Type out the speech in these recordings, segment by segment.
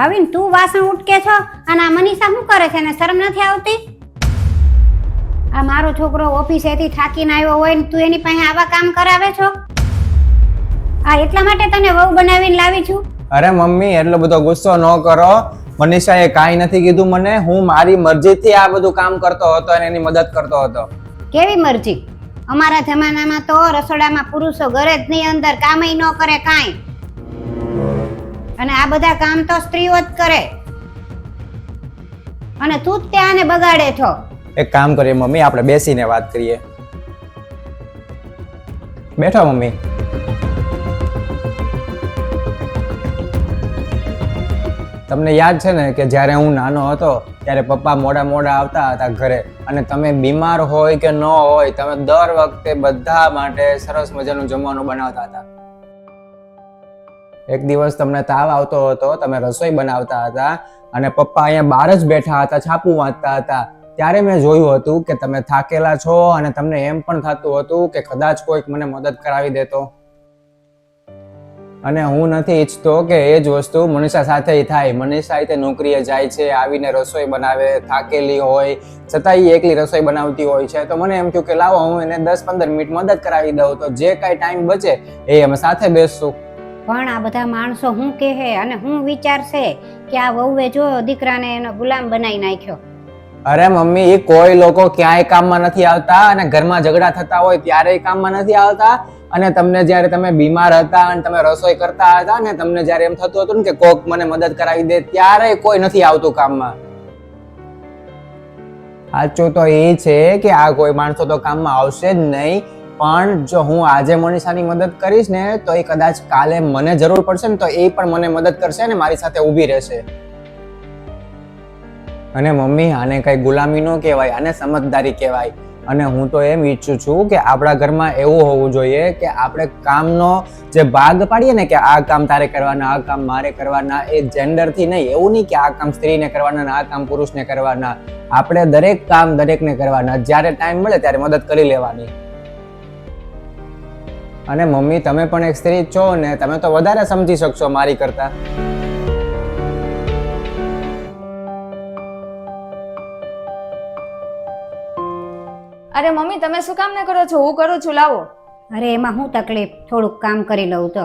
ભાવિન તું વાસણ ઉટકે છો અને આ મનીષા શું કરે છે? એને શરમ નથી આવતી? આ મારો છોકરો ઓફિસેથી થાકીને આવ્યો હોય ને તું એની પાસે આવા કામ કરાવે છો? આ એટલા માટે તને વહુ બનાવીને લાવી છું? અરે મમ્મી એટલો બધો ગુસ્સો ન કરો. મનીષાએ કાંઈ નથી કીધું મને. હું મારી મરજીથી આ બધું કામ કરતો હતો અને એની મદદ કરતો હતો. કેવી મરજી? અમારા જમાનામાં તો રસોડામાં પુરુષો ઘરે જ નહીં, અંદર કામય ન કરે કાંઈ. અને આ બધા કામ તો સ્ત્રીઓ જ કરે અને તું જ ત્યાં આને બગાડે છો. એક કામ કરીએ મમ્મી, આપણે બેસીને વાત કરીએ. બેઠો મમ્મી. તમને યાદ છે ને કે જ્યારે હું નાનો હતો ત્યારે પપ્પા મોડા મોડા આવતા હતા ઘરે, અને તમે બીમાર હોય કે ન હોય તમે દર વખતે બધા માટે સરસ મજાનું જમવાનું બનાવતા હતા. એક દિવસ તમને તાવ આવતો હતો, તમે રસોઈ બનાવતા હતા અને પપ્પા અહીંયા બહાર જ બેઠા હતા, છાપું વાંચતા હતા. ત્યારે મેં જોયું હતું કે તમે થાકેલા છો અને તમને એમ પણ થતું હતું કે કદાચ કોઈક મને મદદ કરાવી દેતો. અને હું નથી ઈચ્છતો કે એ જ વસ્તુ મનીષા સાથે થાય. મનીષા તે નોકરીએ જાય છે, આવીને રસોઈ બનાવે, થાકેલી હોય છતાં એકલી રસોઈ બનાવતી હોય છે. તો મને એમ થયું કે લાવો હું એને 10-15 મિનિટ મદદ કરાવી દઉં, તો જે કાંઈ ટાઈમ બચે એ અમે સાથે બેસશું. પણ આ બધા માણસો શું કહે અને શું વિચારશે કે આ વહુએ જો દીકરાને એનો ગુલામ બનાવી નાખ્યો? અરે મમ્મી, કોઈ લોકો ક્યાંય કામમાં નથી આવતા, અને ઘરમાં ઝઘડા થતા હોય ત્યારે કામમાં નથી આવતા. અને તમને જ્યારે તમે બીમાર હતા અને તમે રસોઈ કરતા હતા ને તમને જ્યારે એમ થતું હતું ને કે કોક મને મદદ કરાવી દે, ત્યારે કોઈ નથી આવતું કામમાં. સાચું તો એ છે કે આ કોઈ માણસો તો કામમાં આવશે જ નહીં. પણ જો હું આજે મનીષાની મદદ કરીશ ને તો એ કદાચ કાલે મને જરૂર પડશે ને તો એ પણ મને મદદ કરશે ને મારી સાથે ઊભી રહેશે. અને મમ્મી, આને કઈ ગુલામી ન કહેવાય, આને સમજદારી કહેવાય. અને હું તો એમ ઈચ્છું છું કે આપણા ઘરમાં એવું હોવું જોઈએ કે આપણે કામનો જે ભાગ પાડીએ ને કે આ કામ તારે કરવાના, આ કામ મારે કરવાના, એ જેન્ડરથી નહીં. એવું નહીં કે આ કામ સ્ત્રીને કરવાના, આ કામ પુરુષને કરવાના. આપણે દરેક કામ દરેકને કરવાના. જ્યારે ટાઈમ મળે ત્યારે મદદ કરી લેવાની. અને મમ્મી, તમે પણ એક સ્ત્રી છો ને, તમે તો વધારે સમજી શકશો મારી કરતા. અરે મમ્મી, તમે શું કામ ના કરો છો? હું કરું છું, લાવો. અરે એમાં શું તકલીફ? થોડુંક કામ કરી લઉં તો.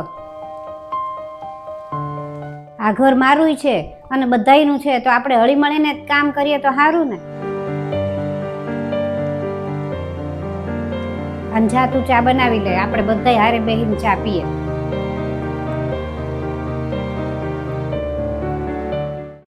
આ ઘર મારું છે અને બધાયનું છે, તો આપણે હળી મળીને કામ કરીએ તો સારું ને. અને જા તું ચા બનાવી લે, આપણે બધાય હારે બેહીને ચા પીએ.